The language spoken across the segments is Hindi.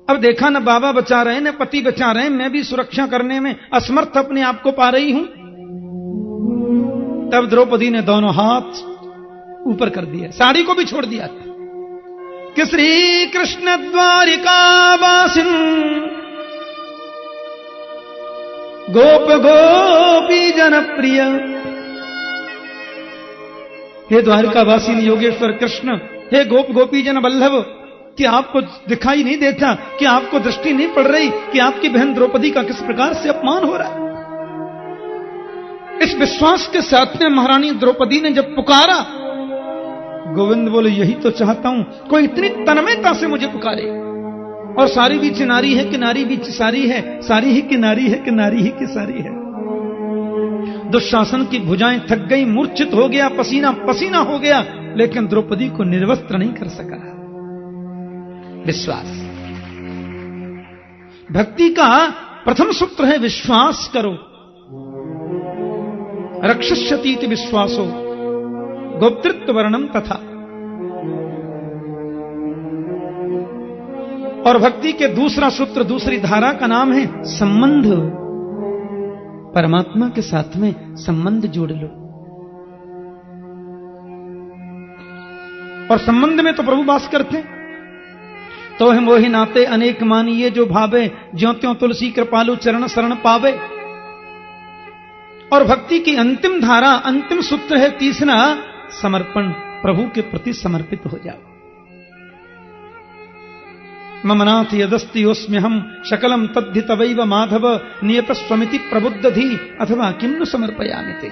अब देखा न बाबा बचा रहे न पति बचा रहे, मैं भी सुरक्षा करने में असमर्थ अपने आप को पा रही हूं। तब द्रौपदी ने दोनों हाथ ऊपर कर दिया, साड़ी को भी छोड़ दिया कि श्री कृष्ण द्वारिकावासिन गोप गोपी जनप्रिय। हे द्वारिकावासी योगेश्वर कृष्ण, हे गोप गोपी जन वल्लभ, कि आपको दिखाई नहीं देता, कि आपको दृष्टि नहीं पड़ रही कि आपकी बहन द्रौपदी का किस प्रकार से अपमान हो रहा है। इस विश्वास के साथ में महारानी द्रौपदी ने जब पुकारा, गोविंद बोले यही तो चाहता हूं, कोई इतनी तन्मयता से मुझे पुकारे। और सारी भी नारी है कि नारी भी सारी है, सारी ही की नारी है कि नारी ही की सारी है। दुशासन की भुजाएं थक गई, मूर्छित हो गया, पसीना पसीना हो गया, लेकिन द्रौपदी को निर्वस्त्र नहीं कर सका। विश्वास, भक्ति का प्रथम सूत्र है विश्वास करो। रक्षस्यतीति विश्वासो गोप्तृत्व वर्णम तथा। और भक्ति के दूसरा सूत्र, दूसरी धारा का नाम है संबंध। परमात्मा के साथ में संबंध जोड़ लो। और संबंध में तो प्रभु वास करते हैं। तो हम वही नाते अनेक मानिए जो भावे, ज्यों त्यों तुलसी कृपालु चरण शरण पावे। और भक्ति की अंतिम धारा, अंतिम सूत्र है तीसरा, समर्पण। प्रभु के प्रति समर्पित हो जाओ। मम नाथ यदस्ति योस्म्यहम शकलम तद्धि तवैव माधव नियतस्वमिति प्रबुद्धधि अथवा किम नु समर्पयामि ते।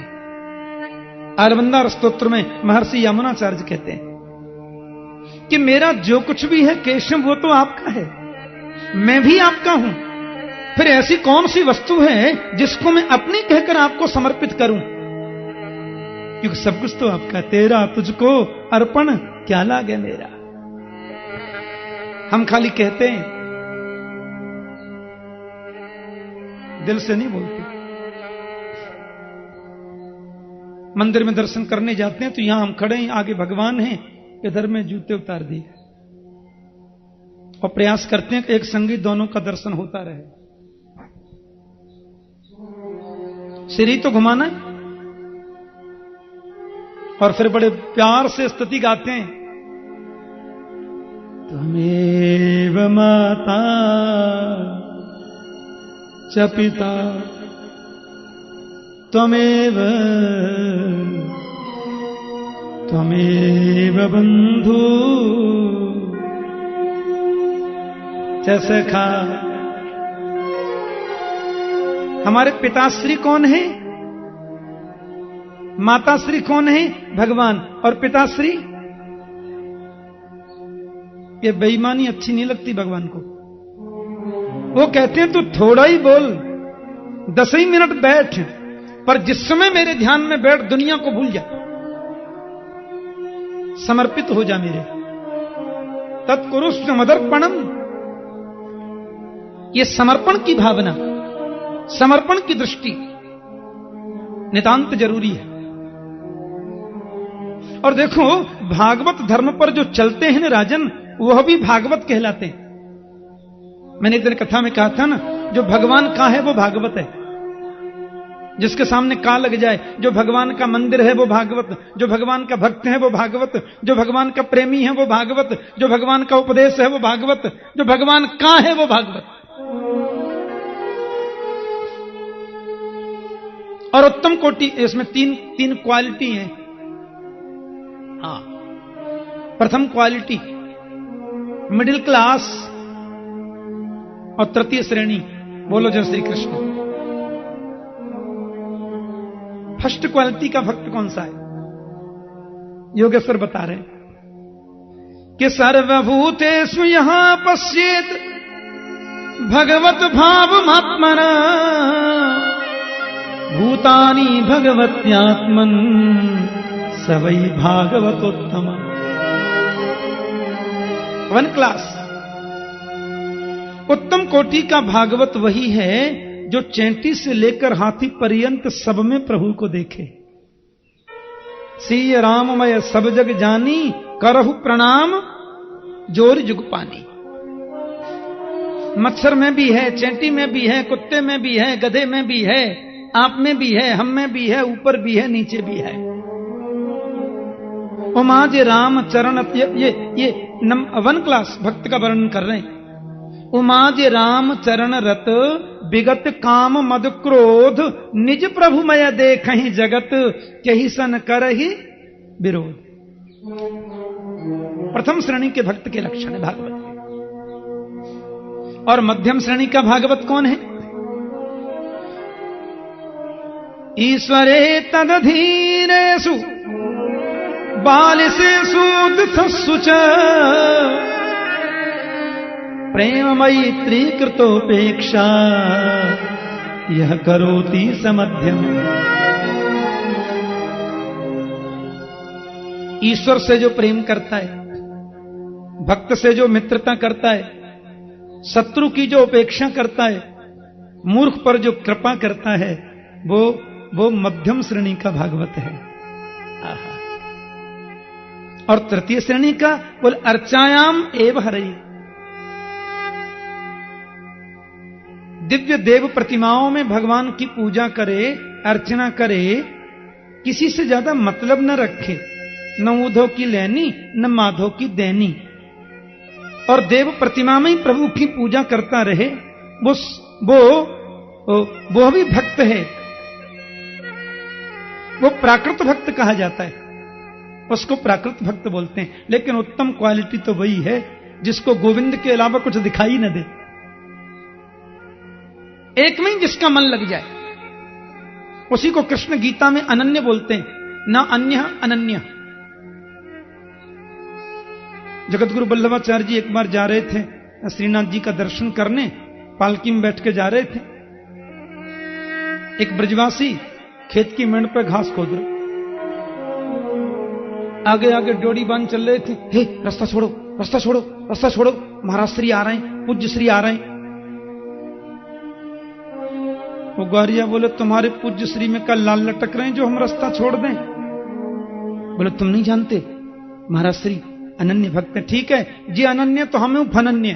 आरवंदार स्तोत्र में महर्षि यमुनाचार्य कहते हैं कि मेरा जो कुछ भी है केशव वो तो आपका है, मैं भी आपका हूं। फिर ऐसी कौन सी वस्तु है जिसको मैं अपनी कहकर आपको समर्पित करूं? क्योंकि सब कुछ तो आपका। तेरा तुझको अर्पण क्या लागे मेरा। हम खाली कहते हैं, दिल से नहीं बोलते। मंदिर में दर्शन करने जाते हैं तो यहां हम खड़े हैं, आगे भगवान हैं, इधर में जूते उतार दिए और प्रयास करते हैं कि एक संगी दोनों का दर्शन होता रहे। सिर ही तो घुमाना है। और फिर बड़े प्यार से स्तुति गाते हैं, त्वमेव माता च पिता त्वमेव बंधु च सखा। हमारे पिताश्री कौन है? माताश्री कौन है? भगवान। और पिताश्री? ये बेईमानी अच्छी नहीं लगती भगवान को। वो कहते हैं तू थोड़ा ही बोल, 10 ही मिनट बैठ, पर जिस समय मेरे ध्यान में बैठ दुनिया को भूल जा, समर्पित हो जा मेरे। तत्कुरुष्ण मदर्पणम। ये समर्पण की भावना, समर्पण की दृष्टि नितांत जरूरी है। और देखो, भागवत धर्म पर जो चलते हैं ना राजन, वह भी भागवत कहलाते हैं। मैंने एक दिन कथा में कहा था ना, जो भगवान का है वो भागवत है। जिसके सामने का लग जाए, जो भगवान का मंदिर है वो भागवत, जो भगवान का भक्त है वो भागवत, जो भगवान का प्रेमी है वो भागवत, जो भगवान का उपदेश है वो भागवत, जो भगवान का है वो भागवत। और उत्तम कोटि, इसमें तीन क्वालिटी है। हाँ, प्रथम क्वालिटी मिडिल क्लास और तृतीय श्रेणी। बोलो जय श्री कृष्ण। फर्स्ट क्वालिटी का भक्त कौन सा है? योगेश्वर बता रहे हैं कि सर्वभूतेषु यहां पश्येत भगवत भावमात्मना भूतानि भगवत्यात्मन सवै भागवतोत्तम। 1 क्लास। उत्तम कोटि का भागवत वही है जो चैंटी से लेकर हाथी पर्यंत सब में प्रभु को देखे। सीय राममय सब जग जानी करहु प्रणाम जोर जुग पानी। मच्छर में भी है, चेंटी में भी है, कुत्ते में भी है, गधे में भी है, आप में भी है, हम में भी है, ऊपर भी है, नीचे भी है। उमाज राम चरण, ये 1 क्लास भक्त का वर्णन कर रहे हैं। उमाज राम चरण रत विगत काम मद क्रोध, निज प्रभु मय देखहि जगत, कहि सन करहि विरोध। प्रथम श्रेणी के भक्त के लक्षण है भागवत के। और मध्यम श्रेणी का भागवत कौन है? ईश्वरे तदधीरेषु बालिसेषु दुःखसुच, प्रेम मैत्री कृतोपेक्षा, यह करोति समध्यम। ईश्वर से जो प्रेम करता है, भक्त से जो मित्रता करता है, शत्रु की जो उपेक्षा करता है, मूर्ख पर जो कृपा करता है, वो मध्यम श्रेणी का भागवत है। और तृतीय श्रेणी का बोल अर्चायाम एव हरि, दिव्य देव प्रतिमाओं में भगवान की पूजा करे, अर्चना करे, किसी से ज्यादा मतलब न रखे, न ऊधो की लेनी न माधो की देनी, और देव प्रतिमा में ही प्रभु की पूजा करता रहे, वो भी भक्त है। वो प्राकृत भक्त कहा जाता है, उसको प्राकृत भक्त बोलते हैं। लेकिन उत्तम क्वालिटी तो वही है जिसको गोविंद के अलावा कुछ दिखाई न दे, एक में ही जिसका मन लग जाए, उसी को कृष्ण गीता में अनन्य बोलते हैं, ना अन्य अनन्य। जगतगुरु वल्लभाचार्य जी एक बार जा रहे थे श्रीनाथ जी का दर्शन करने, पालकी में बैठ के जा रहे थे। एक ब्रजवासी खेत की मेंढ पर घास खोद रहे, आगे आगे डोरी बांध चल रहे थे। हे रास्ता छोड़ो, रास्ता छोड़ो, रास्ता छोड़ो, महाराज श्री आ रहे हैं, पूज्य श्री आ रहे हैं। वो ग्वारिया बोले तुम्हारे पूज्य श्री में कल लाल लटक रहे हैं जो हम रास्ता छोड़ दें? बोले तुम नहीं जानते महाराज श्री अनन्य भक्त है। ठीक है जी, अनन्य तो हमें फनन्य।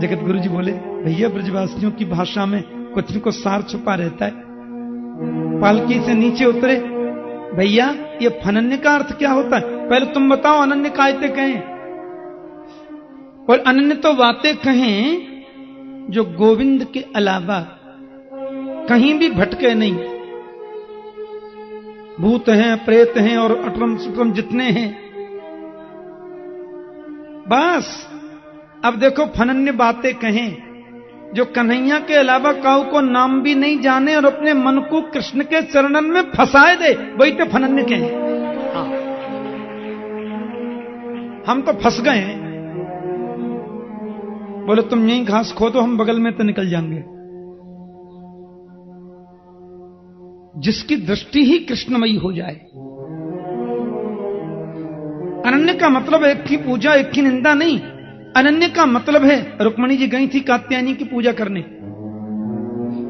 जगत गुरु जी बोले भैया ब्रजवासियों की भाषा में कुछ न कुछ सार छुपा रहता है। पालकी से नीचे उतरे, भैया ये फनन्य का अर्थ क्या होता है? पहले तुम बताओ अनन्य कायते कहें। और अनन्य तो बातें कहें जो गोविंद के अलावा कहीं भी भटके नहीं। भूत हैं, प्रेत हैं और अटरम सुटरम जितने हैं, बस। अब देखो फनन्य बातें कहें जो कन्हैया के अलावा काऊ को नाम भी नहीं जाने और अपने मन को कृष्ण के चरणन में फंसाए दे, वही तो फनन्य कहें। हाँ। हम तो फंस गए हैं। बोले तुम यहीं घास खोदो, हम बगल में तो निकल जाएंगे। जिसकी दृष्टि ही कृष्णमयी हो जाए। अनन्य का मतलब एक की पूजा, एक की निंदा नहीं। अनन्य का मतलब है, रुक्मणी जी गई थी कात्यायनी की पूजा करने,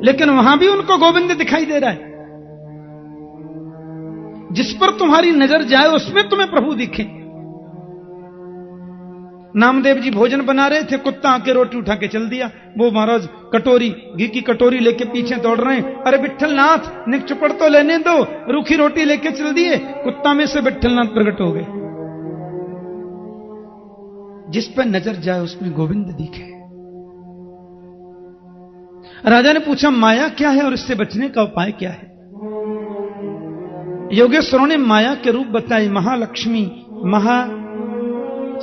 लेकिन वहां भी उनको गोविंद दिखाई दे रहा है। जिस पर तुम्हारी नजर जाए उसमें तुम्हें प्रभु दिखे। नामदेव जी भोजन बना रहे थे, कुत्ता आके रोटी उठा के चल दिया। वो महाराज कटोरी, घी की कटोरी लेके पीछे दौड़ रहे हैं। अरे विट्ठलनाथ निक चुपड़ तो लेने दो, रूखी रोटी लेके चल दिए। कुत्ता में से विट्ठलनाथ प्रकट हो गए। जिस पर नजर जाए उसमें गोविंद दिखे। राजा ने पूछा माया क्या है और इससे बचने का उपाय क्या है? योगेश्वरों ने माया के रूप बताए, महालक्ष्मी, महा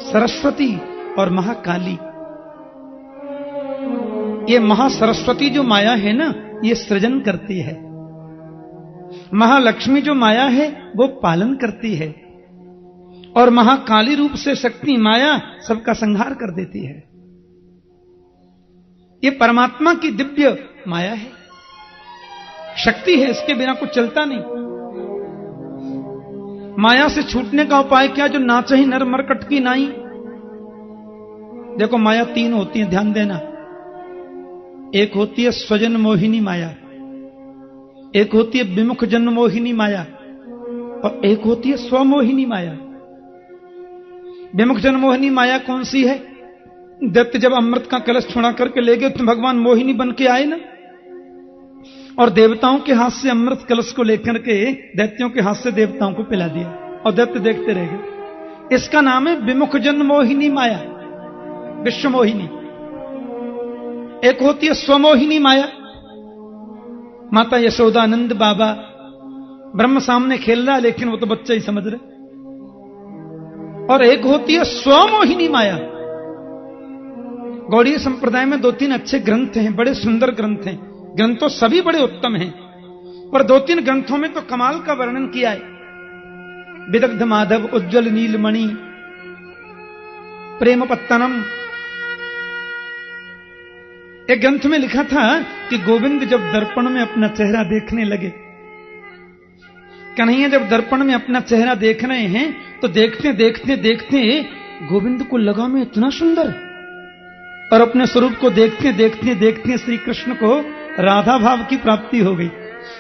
सरस्वती और महाकाली। ये महासरस्वती जो माया है ना, ये सृजन करती है। महालक्ष्मी जो माया है वो पालन करती है, और महाकाली रूप से शक्ति माया सबका संहार कर देती है। ये परमात्मा की दिव्य माया है, शक्ति है, इसके बिना कुछ चलता नहीं। माया से छूटने का उपाय क्या? जो नाचे ही नर मरकट की नाई। देखो माया 3 होती है, ध्यान देना। एक होती है स्वजन मोहिनी माया, एक होती है विमुख जन मोहिनी माया, और एक होती है स्वमोहिनी माया। विमुख जन मोहिनी माया कौन सी है? दैत्य जब अमृत का कलश छुड़ा करके ले गए तो भगवान मोहिनी बन के आए ना, और देवताओं के हाथ से अमृत कलश को लेकर के दैत्यों के हाथ से देवताओं को पिला दिया, और दैत्य देखते रह गए। इसका नाम है विमुख जन मोहिनी माया, विश्व मोहिनी। एक होती है स्वमोहिनी माया, माता यशोदानंद बाबा, ब्रह्म सामने खेल रहा है लेकिन वो तो बच्चा ही समझ रहे। और एक होती है स्वमोहिनी माया। गौड़ीय संप्रदाय में 2-3 अच्छे ग्रंथ हैं, बड़े सुंदर ग्रंथ हैं। ग्रंथ तो सभी बड़े उत्तम हैं, पर 2-3 ग्रंथों में तो कमाल का वर्णन किया है। विदग्ध माधव, उज्ज्वल नीलमणि, प्रेम पत्तनम। एक ग्रंथ में लिखा था कि गोविंद जब दर्पण में अपना चेहरा देखने लगे, कन्हैया जब दर्पण में अपना चेहरा देख रहे हैं तो देखते देखते देखते गोविंद को लगा मैं इतना सुंदर, और अपने स्वरूप को देखते देखते देखते श्री कृष्ण को राधा भाव की प्राप्ति हो गई।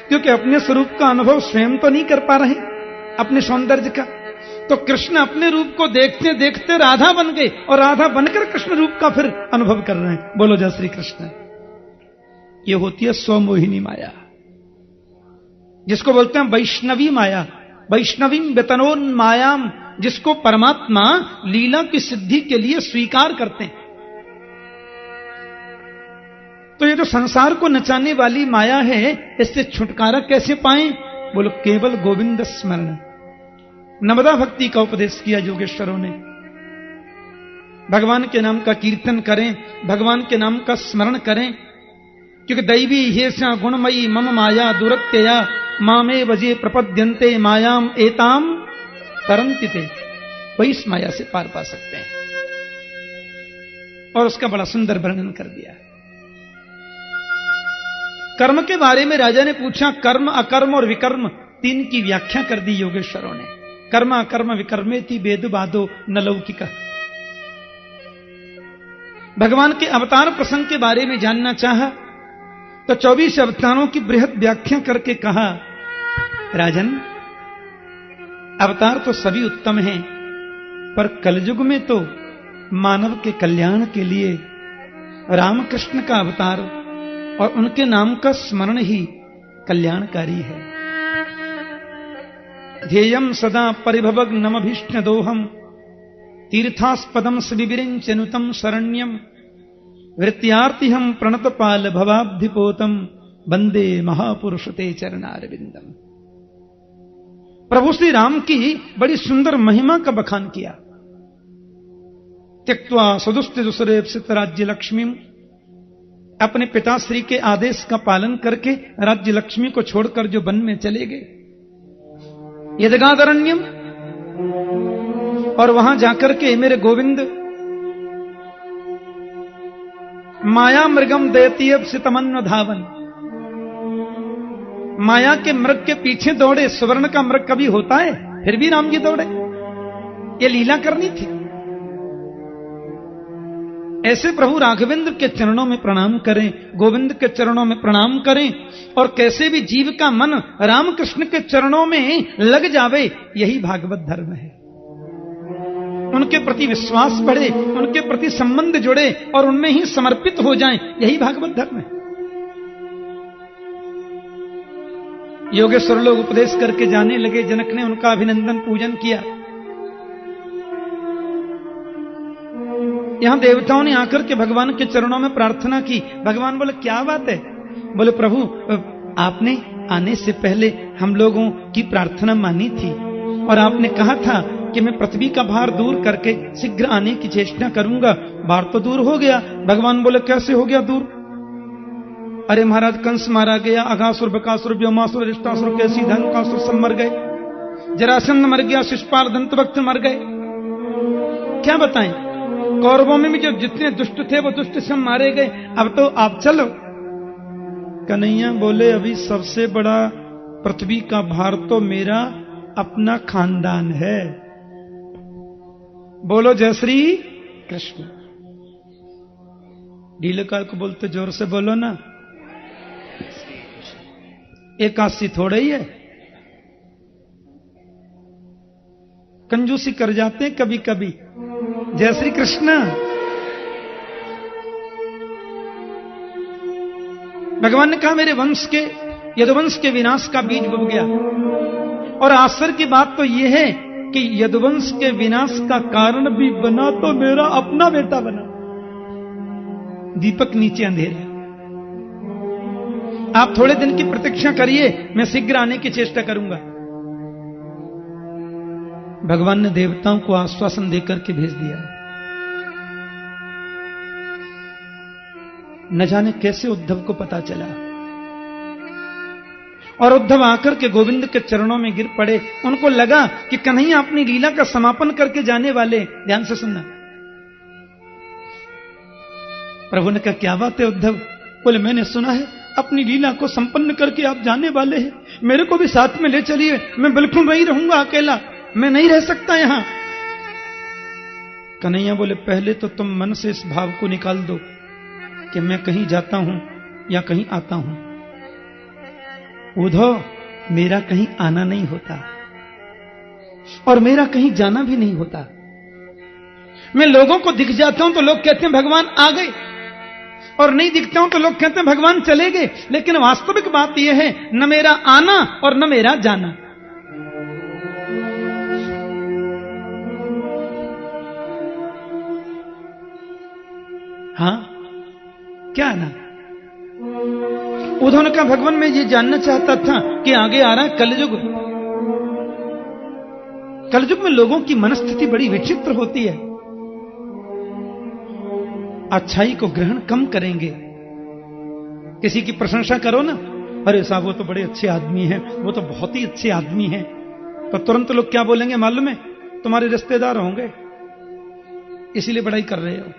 क्योंकि अपने स्वरूप का अनुभव स्वयं तो नहीं कर पा रहे अपने सौंदर्य का, तो कृष्ण अपने रूप को देखते देखते राधा बन गए, और राधा बनकर कृष्ण रूप का फिर अनुभव कर रहे हैं। बोलो जय श्री कृष्ण। ये होती है स्वमोहिनी माया, जिसको बोलते हैं वैष्णवी माया, वैष्णवी वेतनोन मायाम, जिसको परमात्मा लीला की सिद्धि के लिए स्वीकार करते हैं। तो ये जो संसार को नचाने वाली माया है, इससे छुटकारा कैसे पाएं? बोलो केवल गोविंद स्मरण। नवदा भक्ति का उपदेश किया योगेश्वरों ने। भगवान के नाम का कीर्तन करें, भगवान के नाम का स्मरण करें, क्योंकि दैवी हेषा गुणमयी मम माया दुरत्यया मामे वजे प्रपद्यन्ते मायाम एताम तरन्तिते। वही इस माया से पार पा सकते हैं। और उसका बड़ा सुंदर वर्णन कर दिया। कर्म के बारे में राजा ने पूछा, कर्म अकर्म और विकर्म 3 की व्याख्या कर दी योगेश्वरों ने। कर्म अकर्म विकर्मेति वेद बादो न लौकिका। भगवान के अवतार प्रसंग के बारे में जानना चाहा तो 24 अवतारों की बृहद व्याख्या करके कहा, राजन अवतार तो सभी उत्तम हैं, पर कलयुग में तो मानव के कल्याण के लिए रामकृष्ण का अवतार और उनके नाम का स्मरण ही कल्याणकारी है। ध्येयम सदा परिभवग्नमभीष्ण दोहम तीर्थास्पदम सविविरिंचनुतम शरण्यम वृत्यार्तिहम प्रणतपाल भवाब्धिपोतम वंदे महापुरुष ते चरणारविंदम। प्रभु श्री राम की बड़ी सुंदर महिमा का बखान किया। त्यक्त्वा सदुस्ति दुसरेप्सित राज्य लक्ष्मी, अपने पिताश्री के आदेश का पालन करके राज्य लक्ष्मी को छोड़कर जो वन में चले गए, यदगादरण्यम, और वहां जाकर के मेरे गोविंद माया मृगम दैतीयप्सितमन्व धावन, माया के मृग के पीछे दौड़े। सुवर्ण का मृग कभी होता है? फिर भी राम जी दौड़े, ये लीला करनी थी। ऐसे प्रभु राघवेंद्र के चरणों में प्रणाम करें, गोविंद के चरणों में प्रणाम करें, और कैसे भी जीव का मन रामकृष्ण के चरणों में लग जावे, यही भागवत धर्म है। उनके प्रति विश्वास बढ़े, उनके प्रति संबंध जुड़े और उनमें ही समर्पित हो जाएं, यही भागवत धर्म है। योगेश्वर लोग उपदेश करके जाने लगे। जनक ने उनका अभिनंदन पूजन किया। यहां देवताओं ने आकर के भगवान के चरणों में प्रार्थना की। भगवान बोले क्या बात है? बोले प्रभु आपने आने से पहले हम लोगों की प्रार्थना मानी थी और आपने कहा था कि मैं पृथ्वी का भार दूर करके शीघ्र आने की चेष्टा करूंगा। भार तो दूर हो गया। भगवान बोले कैसे हो गया दूर? अरे महाराज कंस मारा गया, अघासुर, बकासुर, व्योमासुर, अरिष्टासुर, कैसी धनुकासुर सब मर गए, जरासंध मर गया, शिशुपाल, दंतवक्त मर गए। क्या बताएं? कौरवों में भी जो जितने दुष्ट थे वो दुष्ट सब मारे गए। अब तो आप चलो। कन्हैया बोले अभी सबसे बड़ा पृथ्वी का भार तो मेरा अपना खानदान है। बोलो जय श्री कृष्ण। ढीलेकार को बोलते जोर से बोलो ना। एकादशी थोड़ा ही है, कंजूसी कर जाते हैं कभी कभी। जय श्री कृष्ण। भगवान ने कहा मेरे वंश के, यदुवंश के विनाश का बीज बुन गया। और आश्चर्य की बात तो यह है कि यदुवंश के विनाश का कारण भी बना तो मेरा अपना बेटा बना। दीपक नीचे अंधेरे। आप थोड़े दिन की प्रतीक्षा करिए, मैं शीघ्र आने की चेष्टा करूंगा। भगवान ने देवताओं को आश्वासन देकर के भेज दिया। न जाने कैसे उद्धव को पता चला, और उद्धव आकर के गोविंद के चरणों में गिर पड़े। उनको लगा कि कन्हैया अपनी लीला का समापन करके जाने वाले। ध्यान से सुनना। प्रभु ने कहा क्या बात है उद्धव? बोले मैंने सुना है अपनी लीला को संपन्न करके आप जाने वाले हैं, मेरे को भी साथ में ले चलिए। मैं बिल्कुल नहीं रहूंगा अकेला, मैं नहीं रह सकता यहां। कन्हैया बोले पहले तो तुम मन से इस भाव को निकाल दो कि मैं कहीं जाता हूं या कहीं आता हूं। उद्धव, मेरा कहीं आना नहीं होता और मेरा कहीं जाना भी नहीं होता। मैं लोगों को दिख जाता हूं तो लोग कहते हैं भगवान आ गए, और नहीं दिखता हूं तो लोग कहते हैं भगवान चले गए। लेकिन वास्तविक बात यह है, न मेरा आना और न मेरा जाना। हाँ, क्या आना? उद्धव ने कहा भगवान मैं ये जानना चाहता था कि आगे आ रहा है कलयुग। कलयुग में लोगों की मनस्थिति बड़ी विचित्र होती है। अच्छाई को ग्रहण कम करेंगे। किसी की प्रशंसा करो ना, अरे साहब वो तो बड़े अच्छे आदमी हैं, वो तो बहुत ही अच्छे आदमी हैं, तो तुरंत लोग क्या बोलेंगे मालूम है? तुम्हारे रिश्तेदार होंगे इसीलिए बड़ाई कर रहे हो।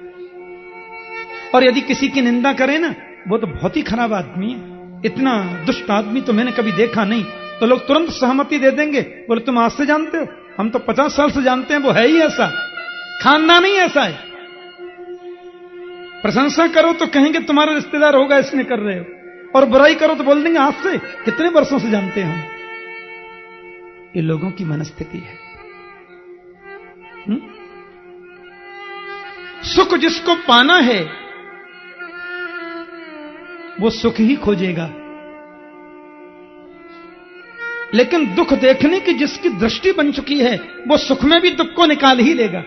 और यदि किसी की निंदा करें ना, वो तो बहुत ही खराब आदमी है, इतना दुष्ट आदमी तो मैंने कभी देखा नहीं, तो लोग तुरंत सहमति दे देंगे। बोले तुम आज से जानते हो? हम तो 50 साल से जानते हैं, वो है ही ऐसा, खानदान ही ऐसा है। प्रशंसा करो तो कहेंगे तुम्हारा रिश्तेदार होगा इसने कर रहे हो, और बुराई करो तो बोल देंगे आज से, कितने वर्षों से जानते हैं हम। ये लोगों की मनस्थिति है। सुख जिसको पाना है वो सुख ही खोजेगा, लेकिन दुख देखने की जिसकी दृष्टि बन चुकी है वो सुख में भी दुख को निकाल ही लेगा।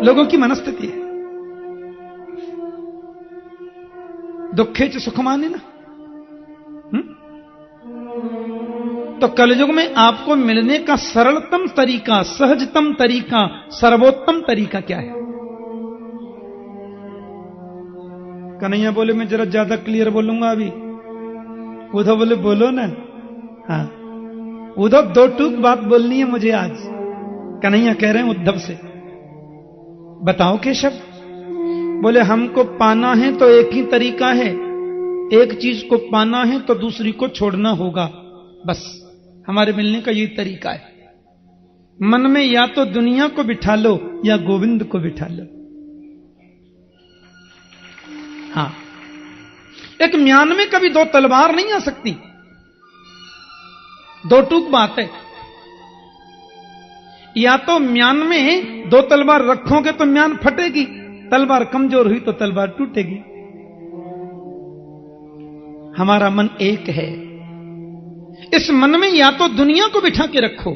लोगों की मनस्थिति है। दुखे च सुख माने ना। तो कलयुग में आपको मिलने का सरलतम तरीका, सहजतम तरीका, सर्वोत्तम तरीका क्या है? कन्हैया बोले मैं जरा ज्यादा क्लियर बोलूंगा अभी। उद्धव बोले बोलो ना। हाँ, उद्धव दो टूक बात बोलनी है मुझे आज। कन्हैया कह रहे हैं उद्धव से, बताओ केशव। बोले हमको पाना है तो एक ही तरीका है, एक चीज को पाना है तो दूसरी को छोड़ना होगा, बस हमारे मिलने का यही तरीका है। मन में या तो दुनिया को बिठा लो या गोविंद को बिठा लो। हाँ, एक म्यान में कभी दो तलवार नहीं आ सकती, दो टूक बात है। या तो म्यान में दो तलवार रखोगे तो म्यान फटेगी, तलवार कमजोर हुई तो तलवार टूटेगी। हमारा मन एक है, इस मन में या तो दुनिया को बिठा के रखो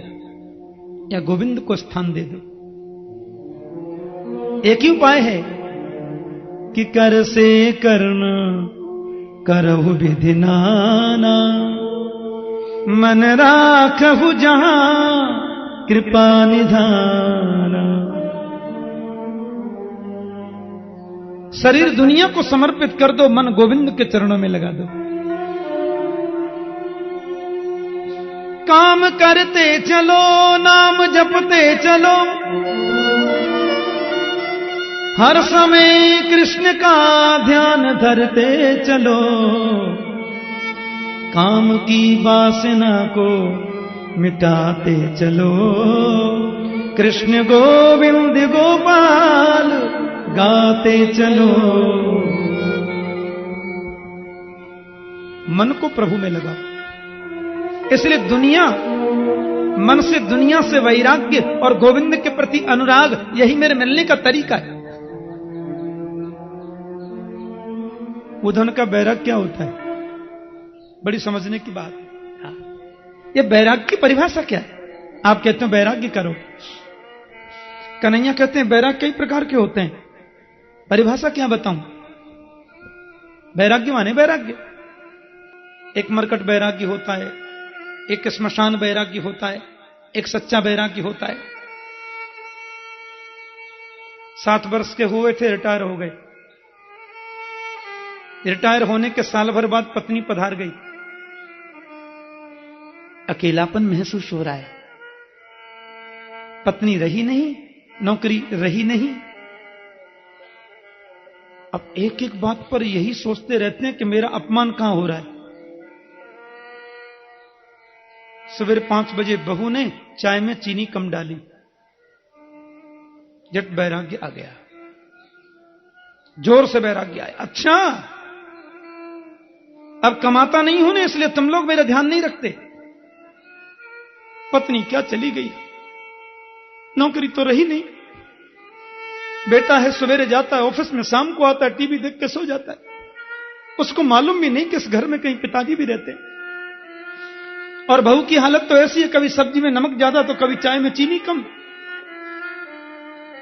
या गोविंद को स्थान दे दो। एक ही उपाय है कि कर से करना करहु विधि नाना, मन राखहु जहां कृपा निधाना। शरीर दुनिया को समर्पित कर दो, मन गोविंद के चरणों में लगा दो। काम करते चलो, नाम जपते चलो, हर समय कृष्ण का ध्यान धरते चलो। काम की वासना को मिटाते चलो, कृष्ण गोविंद गोपाल गाते चलो। मन को प्रभु में लगाओ। इसलिए दुनिया मन से दुनिया से वैराग्य और गोविंद के प्रति अनुराग, यही मेरे मिलने का तरीका है। उधन का बैराग क्या होता है? बड़ी समझने की बात है। ये बैराग की परिभाषा क्या है? आप कहते हो बैराग्य करो, कन्हैया कहते हैं बैराग कई प्रकार के होते हैं, परिभाषा क्या बताऊं? बैराग्य माने वैराग्य। एक मरकट बैराग्य होता है, एक श्मशान बैराग्य होता है, एक सच्चा बैराग्य होता है। 60 वर्ष के हुए थे, रिटायर हो गए। रिटायर होने के साल भर बाद पत्नी पधार गई। अकेलापन महसूस हो रहा है, पत्नी रही नहीं, नौकरी रही नहीं। अब एक एक बात पर यही सोचते रहते हैं कि मेरा अपमान कहां हो रहा है। सवेरे 5 बजे बहू ने चाय में चीनी कम डाली, झट बैराग्य आ गया, जोर से बैराग्य आया। अच्छा, अब कमाता नहीं हूं ना, इसलिए तुम लोग मेरा ध्यान नहीं रखते। पत्नी क्या चली गई, नौकरी तो रही नहीं। बेटा है, सवेरे जाता है ऑफिस में, शाम को आता है, टीवी देख के सो जाता है। उसको मालूम भी नहीं कि इस घर में कहीं पिताजी भी रहते हैं। और बहू की हालत तो ऐसी है, कभी सब्जी में नमक ज्यादा तो कभी चाय में चीनी कम।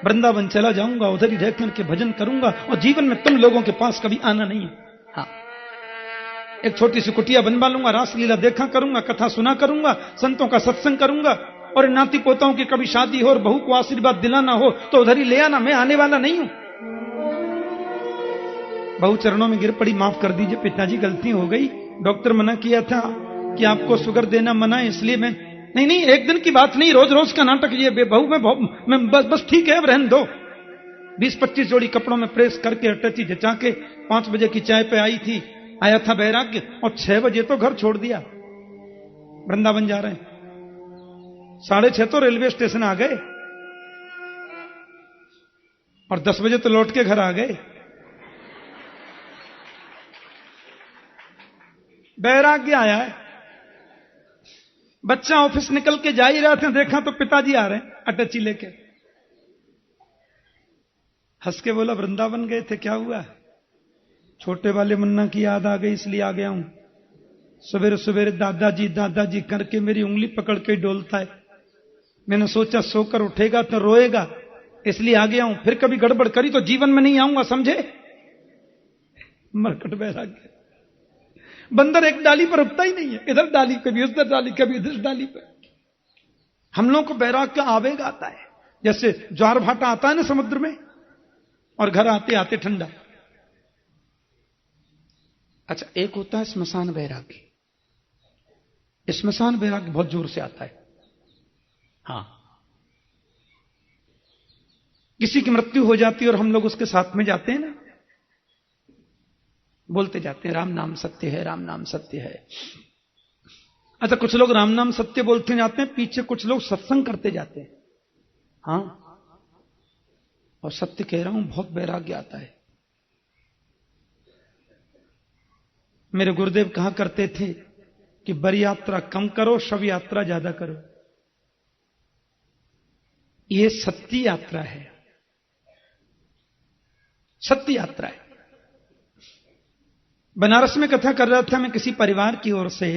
वृंदावन चला जाऊंगा, उधर ही रहकर के भजन करूंगा, और जीवन में तुम लोगों के पास कभी आना नहीं है। हाँ, एक छोटी सी कुटिया बनवा लूंगा, रासलीला देखा करूंगा, कथा सुना करूंगा, संतों का सत्संग करूंगा, और नाती पोताओं की कभी शादी हो और बहू को आशीर्वाद दिलाना हो तो उधर ही ले आना, मैं आने वाला नहीं हूं। बहू चरणों में गिर पड़ी, माफ कर दीजिए पिताजी, गलती हो गई, डॉक्टर मना किया था कि आपको शुगर देना मना है, इसलिए मैं नहीं, एक दिन की बात नहीं, रोज रोज का नाटक ये। बहू मैं बस ठीक है, अब रहने दो। 20-25 जोड़ी कपड़ों में प्रेस करके अटैची जचा के 5 बजे की चाय पे आई थी, आया था बैराग्य, और 6 बजे तो घर छोड़ दिया, वृंदावन जा रहे हैं। 6:30 तो रेलवे स्टेशन आ गए, और 10 बजे तो लौट के घर आ गए। बैराग्य आया है। बच्चा ऑफिस निकल के जा ही रहा था, देखा तो पिताजी आ रहे हैं अटैची लेके। हंस के बोला, वृंदावन गए थे, क्या हुआ? छोटे वाले मुन्ना की याद आ गई, इसलिए आ गया हूं। सवेरे सवेरे दादाजी दादाजी करके मेरी उंगली पकड़ के डोलता है। मैंने सोचा सोकर उठेगा तो रोएगा, इसलिए आ गया हूं। फिर कभी गड़बड़ करी तो जीवन में नहीं आऊंगा, समझे? मरकट बैराग्य। बंदर एक डाली पर रुकता ही नहीं है, इधर डाली, कभी उधर डाली, कभी इधर डाली पर। हम लोगों को बैराग का आवेग आता है, जैसे ज्वार भाटा आता है ना समुद्र में, और घर आते आते ठंडा। अच्छा, एक होता है स्मशान बैराग्य। स्मशान बैराग्य बहुत जोर से आता है। हाँ, किसी की मृत्यु हो जाती है और हम लोग उसके साथ में जाते हैं ना, बोलते जाते हैं राम नाम सत्य है, राम नाम सत्य है। अच्छा, कुछ लोग राम नाम सत्य बोलते जाते हैं, पीछे कुछ लोग सत्संग करते जाते हैं। हाँ, और सत्य कह रहा हूं, बहुत वैराग्य आता है। मेरे गुरुदेव कहा करते थे कि बर यात्रा कम करो, शव यात्रा ज्यादा करो। ये सत्य यात्रा है, सत्य यात्रा है। बनारस में कथा कर रहा था मैं किसी परिवार की ओर से,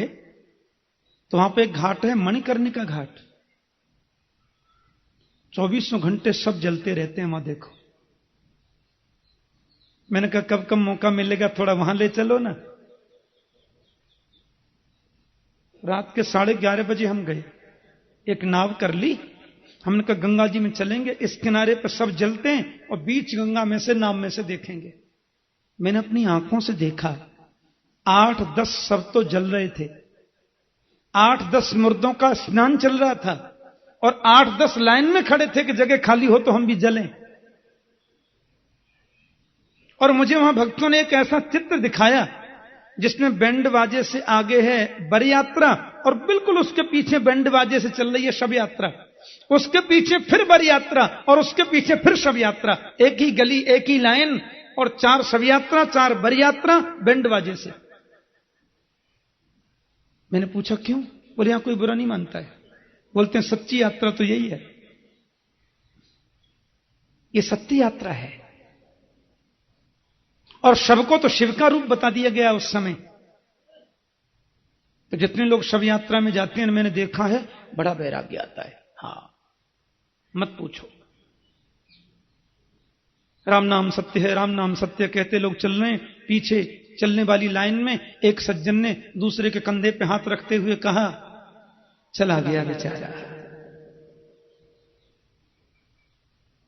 तो वहां पे एक घाट है, मणिकर्णिका घाट। 24 घंटे सब जलते रहते हैं वहां, देखो। मैंने कहा कब कब मौका मिलेगा थोड़ा वहां ले चलो ना। रात के 11:30 बजे हम गए, एक नाव कर ली। हमने कहा गंगा जी में चलेंगे, इस किनारे पर सब जलते हैं और बीच गंगा में से नाव में से देखेंगे। मैंने अपनी आंखों से देखा, 8-10 सब तो जल रहे थे, 8-10 मुर्दों का स्नान चल रहा था, और 8-10 लाइन में खड़े थे कि जगह खाली हो तो हम भी जलें। और मुझे वहां भक्तों ने एक ऐसा चित्र दिखाया जिसमें बैंड बाजे से आगे है बर यात्रा, और बिल्कुल उसके पीछे बैंड बाजे से चल रही है शव यात्रा, उसके पीछे फिर बर यात्रा, और उसके पीछे फिर शव यात्रा। एक ही गली, एक ही लाइन, और 4 शव यात्रा, 4 बर यात्रा, बैंड बाजे से। मैंने पूछा क्यों? बोले यहां कोई बुरा नहीं मानता है। बोलते हैं सच्ची यात्रा तो यही है, ये सत्य यात्रा है। और शव को तो शिव का रूप बता दिया गया उस समय। तो जितने लोग शव यात्रा में जाते हैं, मैंने देखा है, बड़ा वैराग्य आता है। हाँ, मत पूछो। राम नाम सत्य है, राम नाम सत्य कहते लोग चल रहे हैं, पीछे चलने वाली लाइन में एक सज्जन ने दूसरे के कंधे पे हाथ रखते हुए कहा, चला गया बेचारा।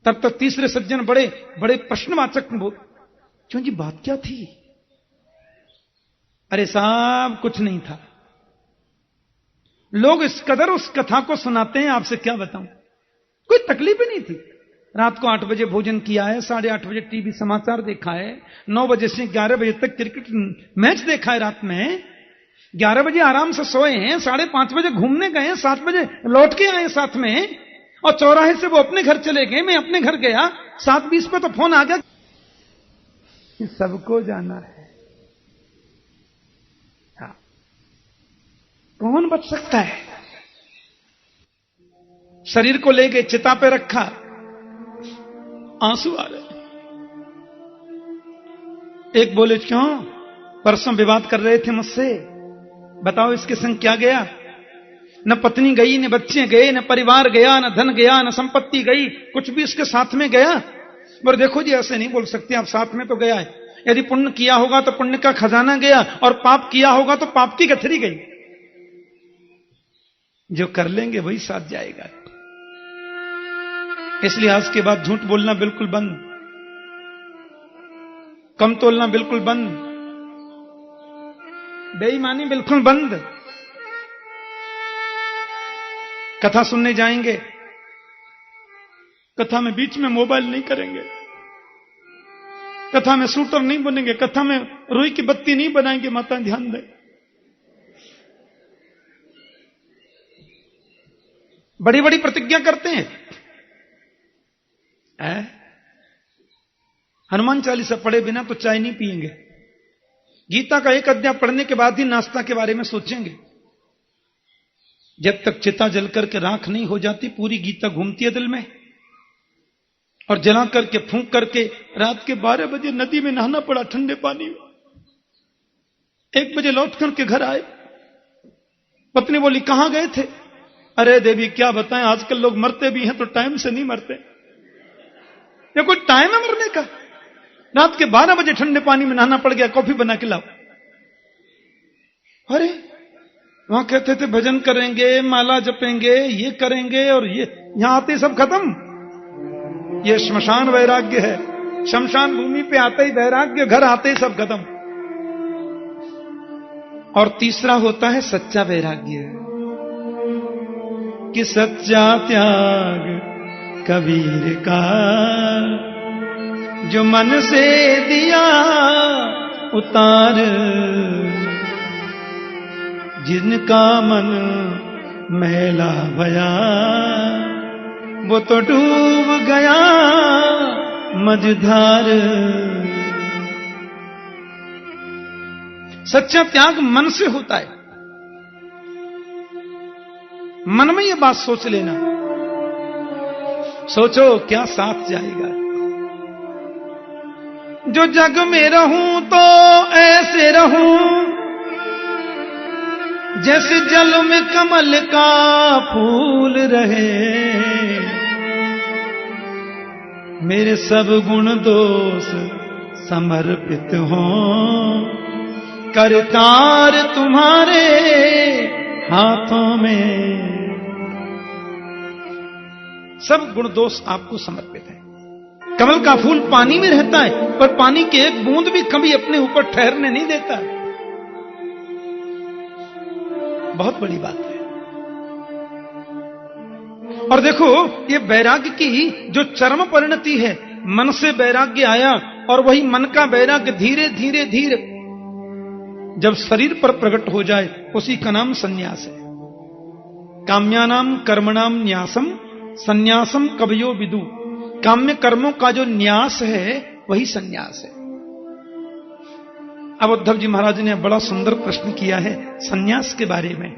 तब तक तीसरे सज्जन बड़े बड़े प्रश्नवाचक बोल, क्यों जी बात क्या थी? अरे साहब कुछ नहीं था। लोग इस कदर उस कथा को सुनाते हैं, आपसे क्या बताऊं, कोई तकलीफ ही नहीं थी। रात को 8 बजे भोजन किया है, 8:30 बजे टीवी समाचार देखा है, 9 बजे से 11 बजे तक क्रिकेट मैच देखा है, रात में 11 बजे आराम से सोए हैं, 5:30 बजे घूमने गए, 7 बजे लौट के आए साथ में, और चौराहे से वो अपने घर चले गए, मैं अपने घर गया, 7:20 पे तो फोन आ गया, सबको जाना है। हाँ, कौन बच सकता है? शरीर को ले गए, चिता पे रखा, आंसू आ रहे। एक बोले, क्यों? परसों विवाद कर रहे थे मुझसे, बताओ इसके संग क्या गया? न पत्नी गई, न बच्चे गए, न परिवार गया, न धन गया, न संपत्ति गई, कुछ भी इसके साथ में गया? पर देखो जी, ऐसे नहीं बोल सकते आप, साथ में तो गया है। यदि पुण्य किया होगा तो पुण्य का खजाना गया, और पाप किया होगा तो पाप की गठरी गई। जो कर लेंगे वही साथ जाएगा। इसलिए आज के बाद झूठ बोलना बिल्कुल बंद, कम तोलना बिल्कुल बंद, बेईमानी बिल्कुल बंद। कथा सुनने जाएंगे, कथा में बीच में मोबाइल नहीं करेंगे, कथा में शूटर नहीं बनेंगे, कथा में रुई की बत्ती नहीं बनाएंगे। माता ध्यान दें, बड़ी बड़ी प्रतिज्ञा करते हैं। हनुमान चालीसा पढ़े बिना तो चाय नहीं पिएंगे, गीता का एक अध्याय पढ़ने के बाद ही नाश्ता के बारे में सोचेंगे। जब तक चिता जल करके राख नहीं हो जाती, पूरी गीता घूमती है दिल में। और जला करके फूंक करके रात के 12 बजे नदी में नहाना पड़ा, ठंडे पानी में। 1 बजे लौट करके घर आए, पत्नी बोली कहां गए थे? अरे देवी क्या बताएं, आजकल लोग मरते भी हैं तो टाइम से नहीं मरते। ये कोई टाइम है मरने का? रात के 12 बजे ठंडे पानी में नहाना पड़ गया, कॉफी बना के लाओ। अरे वहां कहते थे भजन करेंगे, माला जपेंगे, ये करेंगे, और ये यहां आते सब खत्म। ये श्मशान वैराग्य है, शमशान भूमि पे आते ही वैराग्य, घर आते ही सब खत्म। और तीसरा होता है सच्चा वैराग्य, कि सच्चा त्याग कबीर का, जो मन से दिया उतार, जिनका मन मैला भया, वो तो डूब गया मझधार। सच्चा त्याग मन से होता है। मन में ये बात सोच लेना, सोचो क्या साथ जाएगा। जो जग में रहूं तो ऐसे रहूं, जैसे जल में कमल का फूल रहे, मेरे सब गुण दोष समर्पित हों, करतार तुम्हारे हाथों में। सब गुण दोष आपको समर्पित है। कमल का फूल पानी में रहता है, पर पानी की एक बूंद भी कभी अपने ऊपर ठहरने नहीं देता। बहुत बड़ी बात है। और देखो, ये वैराग्य की जो चरम परिणति है, मन से वैराग्य आया, और वही मन का वैराग्य धीरे धीरे धीरे जब शरीर पर प्रकट हो जाए, उसी का नाम संन्यास है। काम्यानाम कर्मणाम न्यासम संन्यासम कवयो विदु। काम्य कर्मों का जो न्यास है वही संन्यास है। अब उद्धव जी महाराज ने बड़ा सुंदर प्रश्न किया है संन्यास के बारे में।